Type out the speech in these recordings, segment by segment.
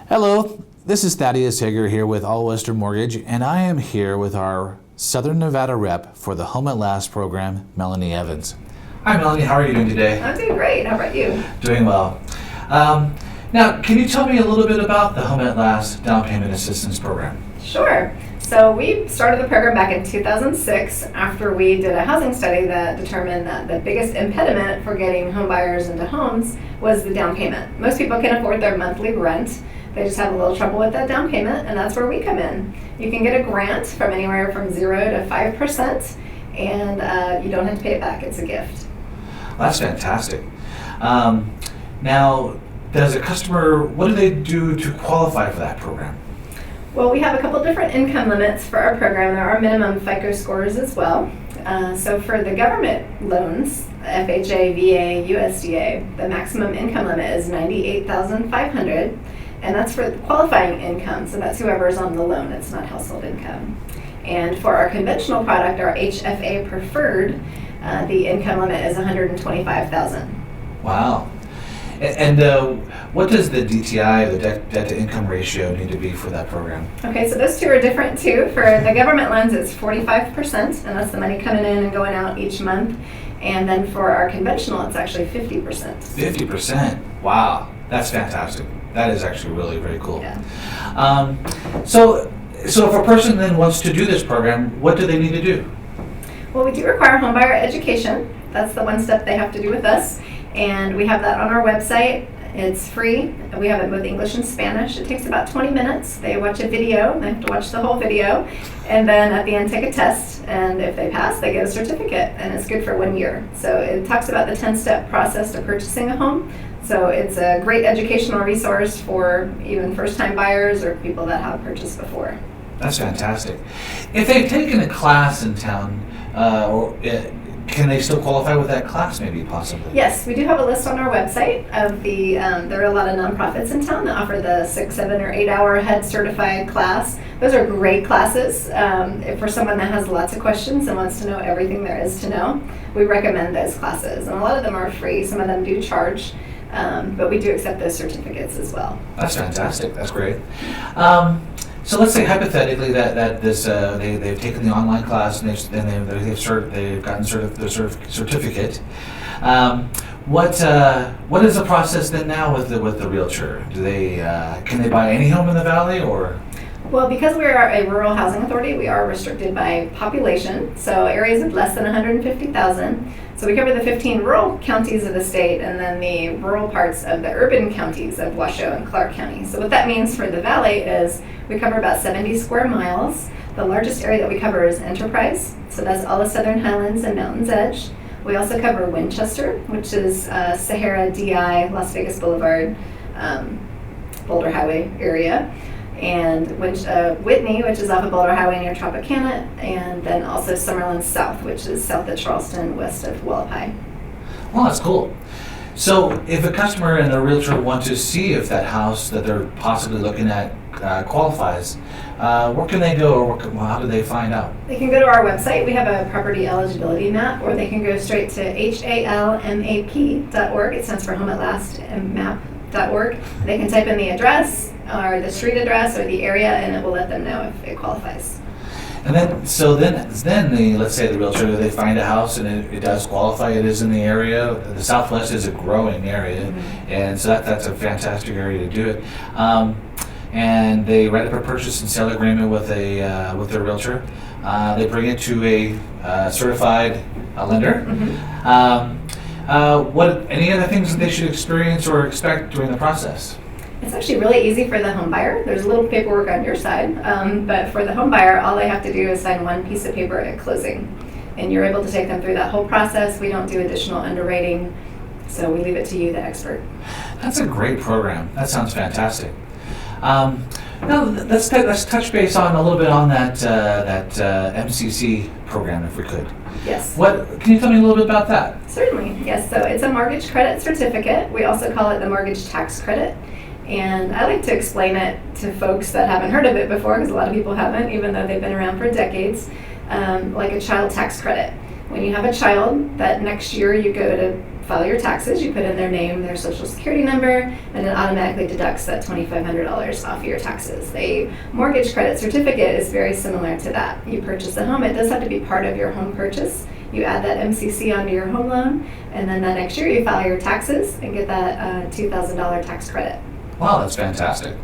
Hello, this is Thaddeus Hager here with All Western Mortgage, and I am here with our Southern Nevada rep for the Home at Last program, Melanie Evans. Hi Melanie, how are you doing today? I'm doing great. How about you? Doing well. Now, can you tell me a little bit about the Home at Last Down Payment Assistance Program? Sure. So we started the program back in 2006 after we did a housing study that determined that the biggest impediment for getting home buyers into homes was the down payment. Most people can afford their monthly rent. They just have a little trouble with that down payment, and that's where we come in. You can get a grant from anywhere from 0 to 5%, and you don't have to pay it back. It's a gift. That's fantastic. Now, does a customer, what do they do to qualify for that program? Well, we have a couple different income limits for our program. There are minimum FICO scores as well. So for the government loans, FHA, VA, USDA, the maximum income limit is $98,500. And that's for qualifying income, so that's whoever's on the loan, it's not household income. And for our conventional product, our HFA preferred, the income limit is $125,000. Wow. And what does the DTI, the debt to income ratio, need to be for that program? Okay, so those two are different too. For the government loans, it's 45%, and that's the money coming in and going out each month. And then for our conventional, it's actually 50%. 50%? Wow, that's fantastic. That is actually really very cool. Yeah. So if a person then wants to do this program, what do they need to do? Well, we do require homebuyer education. That's the one step they have to do with us. And we have that on our website. It's free. We have it both English and Spanish. It takes about 20 minutes. They watch a video. They have to watch the whole video. And then at the end, take a test. And if they pass, they get a certificate. And it's good for 1 year. So it talks about the 10-step process to purchasing a home. So it's a great educational resource for even first-time buyers or people that have purchased before. That's fantastic. If they've taken a class in town, can they still qualify with that class maybe possibly? Yes, we do have a list on our website of the, there are a lot of nonprofits in town that offer the 6, 7, or 8 hour head certified class. Those are great classes. For someone that has lots of questions and wants to know everything there is to know, we recommend those classes. And a lot of them are free, some of them do charge. But we do accept those certificates as well. That's fantastic. That's great. So let's say hypothetically that this they've taken the online class and they've gotten their certificate. What is the process then now with the realtor? Do they can they buy any home in the valley or? Well, because we are a rural housing authority, we are restricted by population, so areas of less than 150,000. So we cover the 15 rural counties of the state and then the rural parts of the urban counties of Washoe and Clark County. So what that means for the valley is we cover about 70 square miles. The largest area that we cover is Enterprise, so that's all the Southern Highlands and Mountains Edge. We also cover Winchester, which is Sahara, DI, Las Vegas Boulevard, Boulder Highway area. And Whitney, which is off of Boulder Highway near Tropicana, and then also Summerlin South, which is south of Charleston, west of Hualapai. Well, that's cool. So if a customer and a realtor want to see if that house that they're possibly looking at qualifies, where can they go or how do they find out? They can go to our website. We have a property eligibility map, or they can go straight to halmap.org. It stands for Home at Last and map.org. They can type in the address or the street address or the area, and it will let them know if it qualifies. And then let's say the realtor, they find a house and it does qualify. It is in the area. The Southwest is a growing area, and so that's a fantastic area to do it. And they write up a purchase and sale agreement with their realtor. They bring it to a certified lender. What any other things that they should experience or expect during the process? It's actually really easy for the home buyer. There's a little paperwork on your side, but for the home buyer, all they have to do is sign one piece of paper at closing, and you're able to take them through that whole process. We don't do additional underwriting, so we leave it to you, the expert. That's a great program. That sounds fantastic. Now let's touch base on a little bit on that MCC program, if we could. Yes. Can you tell me a little bit about that? Certainly. Yes. So it's a mortgage credit certificate. We also call it the mortgage tax credit. And I like to explain it to folks that haven't heard of it before, because a lot of people haven't, even though they've been around for decades, like a child tax credit. When you have a child, that next year you go to file your taxes. You put in their name, their social security number, and it automatically deducts that $2,500 off of your taxes. A mortgage credit certificate is very similar to that. You purchase a home, it does have to be part of your home purchase. You add that MCC onto your home loan, and then the next year you file your taxes and get that $2,000 tax credit. Wow, that's fantastic.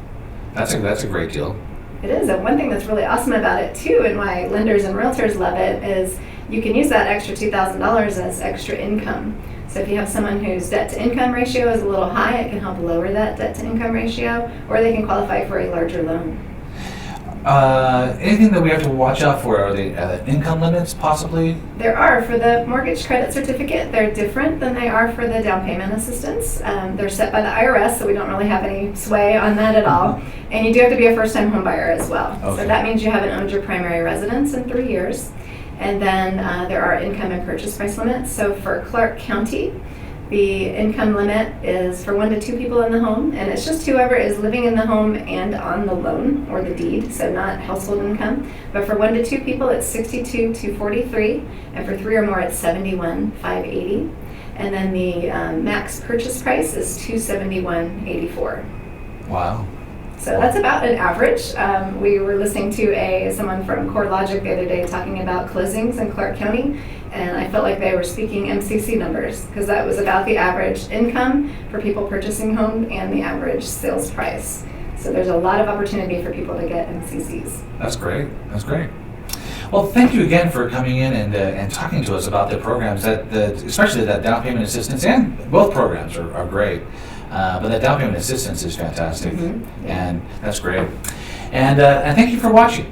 That's a great deal. It is, and one thing that's really awesome about it too, and why lenders and realtors love it, is you can use that extra $2,000 as extra income. So if you have someone whose debt-to-income ratio is a little high, it can help lower that debt-to-income ratio, or they can qualify for a larger loan. Anything that we have to watch out for? Are the income limits possibly? There are. For the mortgage credit certificate, they're different than they are for the down payment assistance. They're set by the IRS, so we don't really have any sway on that at all. And you do have to be a first-time home buyer as well. Okay. So that means you haven't owned your primary residence in 3 years. And then there are income and purchase price limits. So for Clark County, the income limit is for 1 to 2 people in the home, and it's just whoever is living in the home and on the loan or the deed, so not household income. But for 1 to 2 people, it's $62,243, and for 3 or more, it's $71,580. And then the max purchase price is $271,84. Wow. So that's about an average. We were listening to someone from CoreLogic the other day talking about closings in Clark County, and I felt like they were speaking MCC numbers, because that was about the average income for people purchasing home and the average sales price. So there's a lot of opportunity for people to get MCCs. That's great. That's great. Well, thank you again for coming in and talking to us about the programs, especially that down payment assistance, and both programs are great. But that down payment assistance is fantastic, Mm-hmm. Yeah. and that's great. And thank you for watching.